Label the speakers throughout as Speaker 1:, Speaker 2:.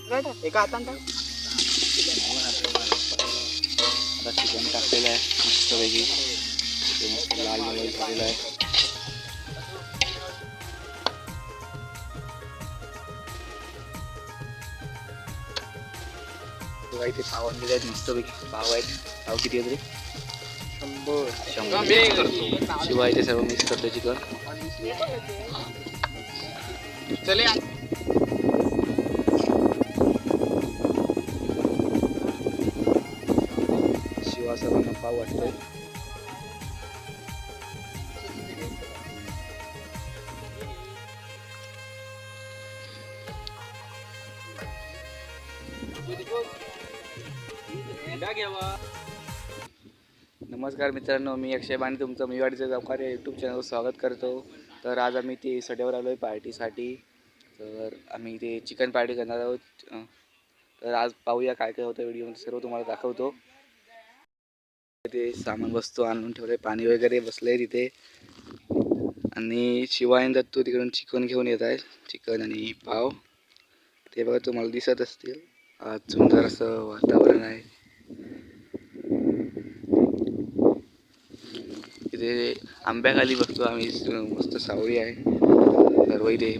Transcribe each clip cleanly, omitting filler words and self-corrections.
Speaker 1: एका हाताने टाक.
Speaker 2: आता चिकन टाकलेलं आहे मस्तपैकी. ते मस्त लाल लाल झालेलं आहे. बघा इथे पाव आणलेले आहेत मस्तपैकी. पाव आहेत. पाव किती आहे तरी 100. शिवाय ते सर्व मिक्स करतो चिकन.
Speaker 1: चले
Speaker 2: शिवा सर्वांना पाव वाटतोय. नमस्कार मित्रांनो, मी अक्षय बाणी तुमचं मिवाडीचं गावकार या यूट्यूब चॅनलवर स्वागत करतो. तर आज आम्ही ते सड्यावर आलो आहे पार्टीसाठी. तर आम्ही ते चिकन पार्टी करणार आहोत. तर आज पाहूया काय काय होतं. व्हिडिओमध्ये सर्व तुम्हाला दाखवतो. ते सामान वस्तू आणून ठेवले, पाणी वगैरे बसले तिथे. आणि शिवाय दत्तू तिकडून चिकन घेऊन येत आहे. चिकन आणि पाव ते बघा तुम्हाला दिसत असतील. आज सुंदर असं वातावरण आहे. इथे आंब्याखाली बसतो आम्ही. मस्त सावळी आहे सर्व इथे.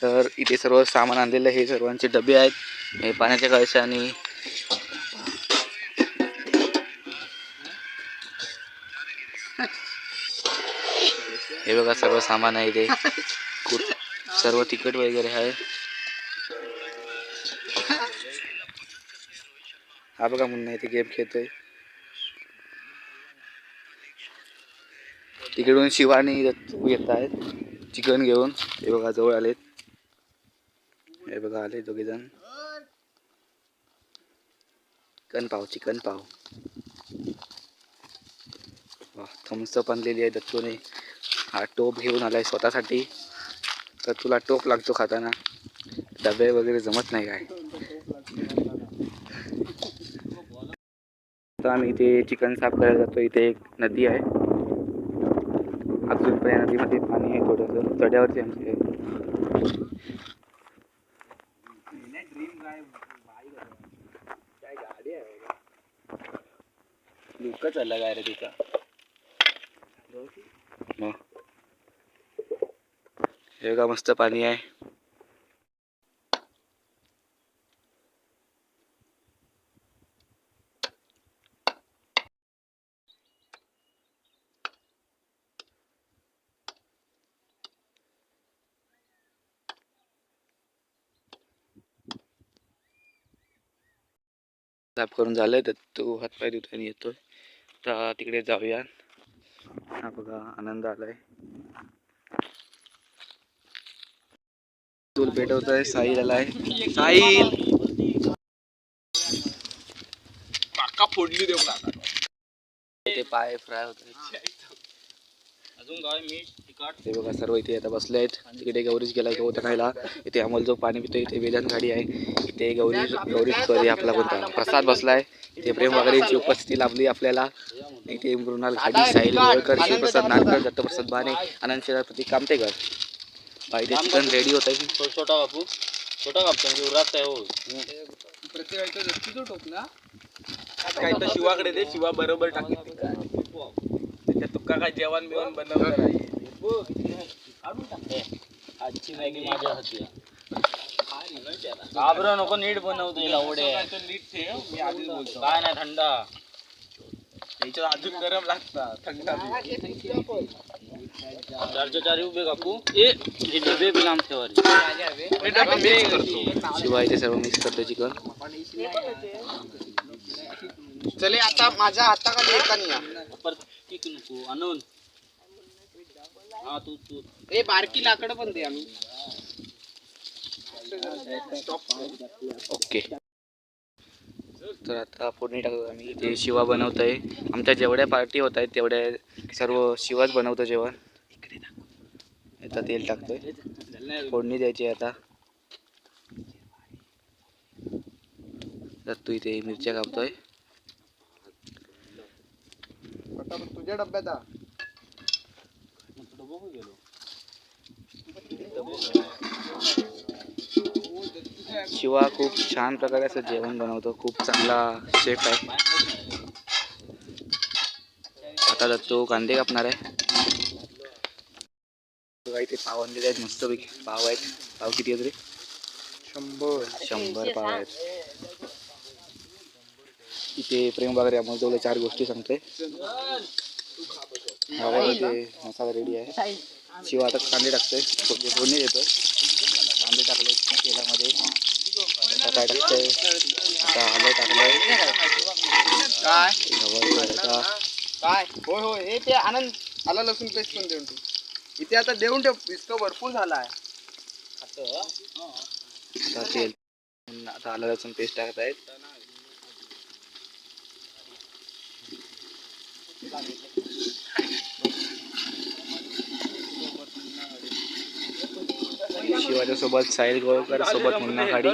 Speaker 2: तर इथे सर्व सामान आणलेलं आहे. हे सर्वांचे डबे आहेत. हे पाण्याच्या कळशा आणि हे बघा सर्व सामान आहे इथे. सर्व तिखट वगैरे आहे. हा बघा मुन्ना इथे गेम खेळतोय. तिकडून शिवानी दत्तू येत आहेत चिकन घेऊन. हे बघा जवळ आलेत. हे बघा आले दोघे जण. चिकन पाव. थम्सअप आणलेली आहे दत्तूने. हा टोप घेऊन आलाय स्वतःसाठी. तर तुला टोप लागतो खाताना. डबे वगैरे जमत नाही काय. तर आम्ही इथे चिकन साफ करायला जातो. इथे एक नदी आहे. अजून पण या नदीमध्ये पाणी आहे थोडंसं. चढ्यावरती आमचे लुक चालला काय रे तिचा. हे का मस्त पाणी आहे. साफ करून झालंय तर तो हातपाय धुताना येतोय. तर तिकडे जाऊया. हा बघा आनंद आलाय. तूल पेटवतोय. साहिल आलाय. साहिल
Speaker 1: काका फोडली देऊ लागला.
Speaker 2: ते पाय फ्राय होत.
Speaker 1: अजून काय मीठ तिखट.
Speaker 2: ते बघा सर्व इथे आता बसले आहेत. तिकडे गौरीच गेलाय गवत खायला. इथे अमोल जो पाणी पितो. इथे वेदांत गाडी आहे. इथे गौरी सॉरी आपला कोणता प्रसाद बसलाय. इथे प्रेम वगैरेची उपस्थिती लाभली आपल्याला. इथे मृणाल घाडी, साहिल गोळकर, शिवप्रसाद नाटकर, दत्तप्रसाद बाणे, आनंद शेलार, प्रतीक कामतेकर. इथे चिकन रेडी होत आहे.
Speaker 1: छोटा बापू छोटा कापतो उरात आहे. हो प्रत्येक टोप ना काय तर शिवाकडे दे. शिवा बरोबर टाकी त्याच्या तुका काय जेवण बिवण बनवलं नाही. आजची मॅगी माझ्या हाती. घाबरं नको. नीट बनवतो एवढे नीट ठेव. मी आधीच बोलतो काय नाही. थंडा त्याच्यात अजून गरम लागतात. थंडा 4 उभे कापू. हे डबे बी लांब ठेवा.
Speaker 2: शिवाय ते सर्व मिक्स करतो चिकन.
Speaker 1: चले आता माझ्या हाताखाली येता नाही नको आणून. हा तू ए बारकी लाकड पण दे. आम्ही
Speaker 2: ओके. तर आता फोडणी टाकतो आम्ही. इथे शिवा बनवत आहे. आमच्या जेवढ्या पार्टी होत आहेत तेवढ्या सर्व शिवाच बनवतो जेवण. आता तेल टाकतोय. फोडणी द्यायची आता. तू इथे मिरच्या कापतोय.
Speaker 1: तुझ्या डब्यात
Speaker 2: शिवा खूप छान प्रकारे असं जेवण बनवतो, खूप चांगला शेफ आहे. आता तो कांदे कापणार आहे. बघा इथे पाव आणलेले आहेत मस्तपैकी. पाव आहेत. पाव किती आहेत रे? 100 पाव आहेत. इथे प्रेम वगैरे आम्हाला तेवढ्या 4 गोष्टी सांगते. इथे मसाला रेडी आहे. शिवा आता कांदे टाकतोय, फोडणी देतोय. कांदे टाकले तेलामध्ये. आता काय टाकतोय? आता आलं टाकलंय.
Speaker 1: काय
Speaker 2: आता
Speaker 1: काय होय होय हे ते आनंद आला लसूण पेस्ट पण देऊन ठेव इथे. आता देऊन ठेव, इतकं भरपूर झाला आहे.
Speaker 2: आता तेल, आता आलं लसूण पेस्ट टाकत आहेत. शिवाच्या सोबत साहिल गोळकर, सोबत मुन्ना खाडी.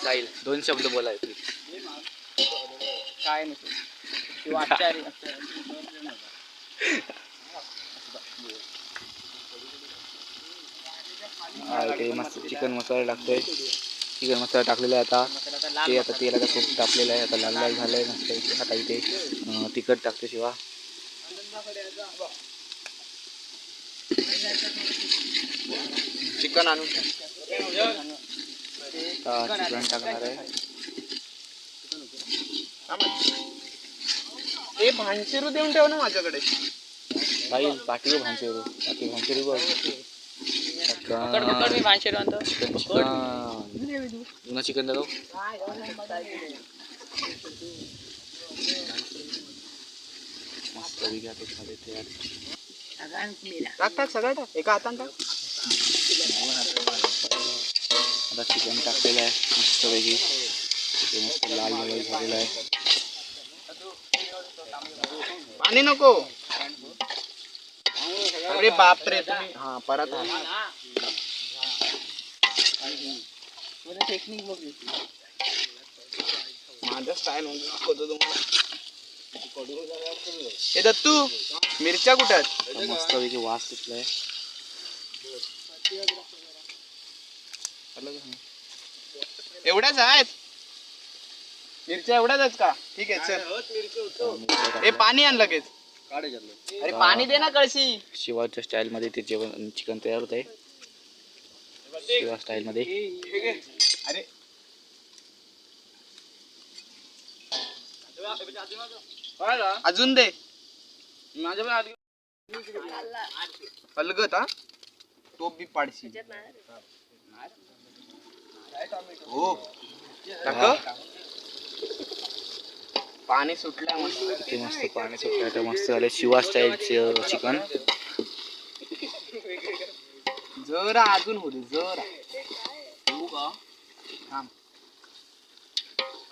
Speaker 2: साहिल 2 शब्द बोलायचे.
Speaker 1: काय नाही शिवा आचारी.
Speaker 2: ते मस्त चिकन मसाला टाकतोय. चिकन मसाला टाकलेला आहे. आता ते आता तेलाचा खूप टाकलेला आहे. आता लाल लाल झालंय मस्त. आता इथे तिखट टाकते शिवा.
Speaker 1: चिकन आणून
Speaker 2: चिकन टाकणार आहे.
Speaker 1: हे भांशिरू देऊन ठेव ना माझ्याकडे.
Speaker 2: साहिल पाठी भांचेरू, पाठी भांचेरू बघ. चिकन चिकन दाखव. मस्त
Speaker 1: टाक सगळं टाक, एका हाताने टाक.
Speaker 2: आता चिकन टाकलेलं आहे मस्त पैकी. मस्त लाल लाल झालेलं आहे.
Speaker 1: पाणी नको. अरे बापरे तुम्ही. हा परत टेक्निक बघ. माझा स्टाईल दाखवतो तुम्हाला. हे दत्तू मिरच्या कुठे आहेत?
Speaker 2: मस्त पैकी वास सुटलाय.
Speaker 1: एवढ्याच आहेत मिरच्या? एवढ्याच आहेत का? ठीक आहे चल. हे पाणी आण लगेच. अरे पाणी दे ना कळशी.
Speaker 2: शिवाच्या स्टाईल मध्ये ते जेवण चिकन तयार होत आहे. शिवा स्टाईल मध्ये.
Speaker 1: अरे अजून दे. अलगत हा टोप बी पाडशी. हो टाक. पाणी सुटलं मस्त.
Speaker 2: ते मस्त पाणी सुटलं. आता मस्त झालं शिवा स्टाईल चिकन.
Speaker 1: जरा अजून होते जरा.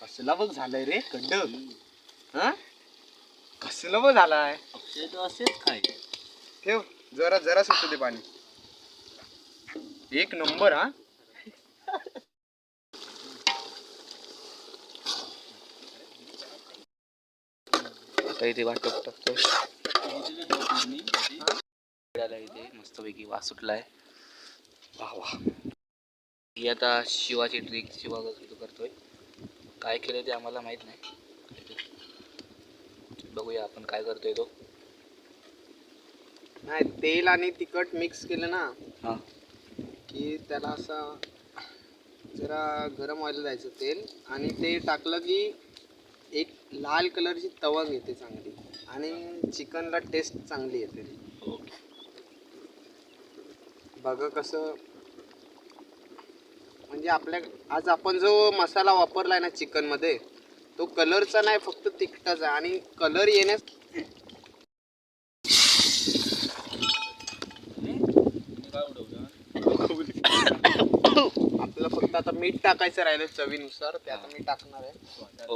Speaker 1: कसला बघ झालंय रे खड्ड. हा कसला बघ झालाय.
Speaker 2: असेच काय
Speaker 1: ठेव जरा जरा सुटू दे पाणी. एक नंबर. हा
Speaker 2: आता इथे वाटप टाकतोय. इथे मस्तपैकी वास सुटलाय. वा वा. ही आता शिवाची ट्रिक शिवा करतोय. काय केलंय ते आम्हाला माहित नाही. बघूया आपण काय करतोय तो.
Speaker 1: नाही तेल आणि तिखट मिक्स केलं ना
Speaker 2: हा
Speaker 1: की त्याला असं जरा गरम व्हायला द्यायचं तेल. आणि ते टाकलं की एक लाल कलरची तवंग येते चांगली. आणि चिकनला टेस्ट चांगली येते. बघा कसं. म्हणजे आपल्या आज आपण जो मसाला वापरलाय ना चिकन मध्ये तो कलरचा नाही फक्त तिखटाचा. आणि कलर येण्यास आपल्याला फक्त आता मीठ टाकायचं राहिलं चवीनुसार. ते आता मी टाकणार आहे.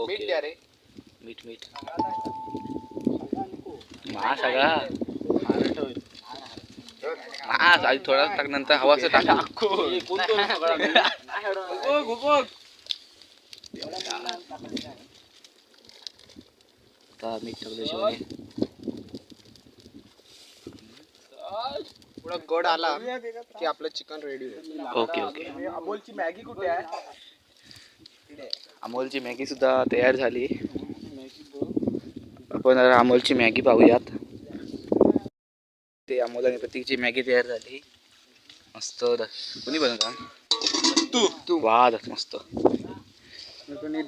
Speaker 1: मीठ द्या रे.
Speaker 2: मीठ मीठ मा सगळा आधी थोडा टाक नंतर हवाचं टाका. आता मीठ टाकलं शिवाय
Speaker 1: थोडा गड आला की आपलं चिकन रेडी होईल.
Speaker 2: Okay okay.
Speaker 1: अमोलची मॅगी कुठे आहे?
Speaker 2: अमोलची मॅगी सुद्धा तयार झाली. आपण आता अमोलची मॅगी पाहूयात. ते अमोल आणि प्रतीकची मॅगी तयार झाली. मस्त. कोणी बनवता?
Speaker 1: तू
Speaker 2: वा मस्त.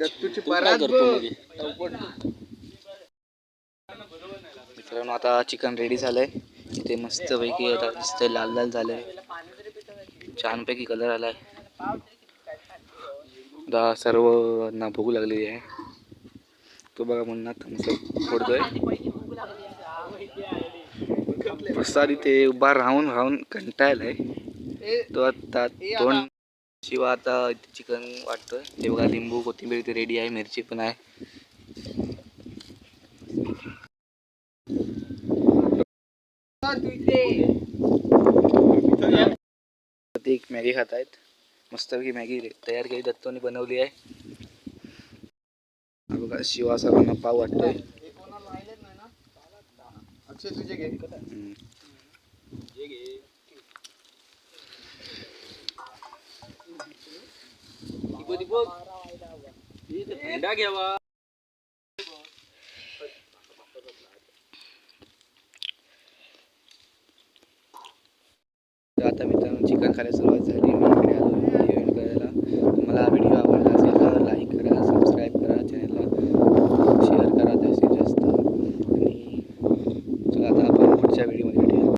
Speaker 1: दत्तूची परात बघ.
Speaker 2: मित्रांनो आता चिकन रेडी झालंय. इथे मस्त पैकी आता दिसतंय लाल लाल झालंय. छानपैकी कलर आलाय. आता सर्वांना भूक लागलेली आहे. तो बघा मुन्ना थम्सअप फोडतोय. प्रसाद इथे उभा राहून राहून कंटाळलाय. तो आता दोन शिवा आता चिकन वाटतोय. ते बघा लिंबू कोथिंबीर इथे रेडी आहे. मिरची पण आहे. एक मॅगी खात आहेत. मस्तपैकी मॅगी तयार केली दत्तोनी बनवली आहे. बघा शिवा सर्वांना पाव वाटतोय.
Speaker 1: अक्षय तुझे घे.
Speaker 2: थंडा घ्यावा.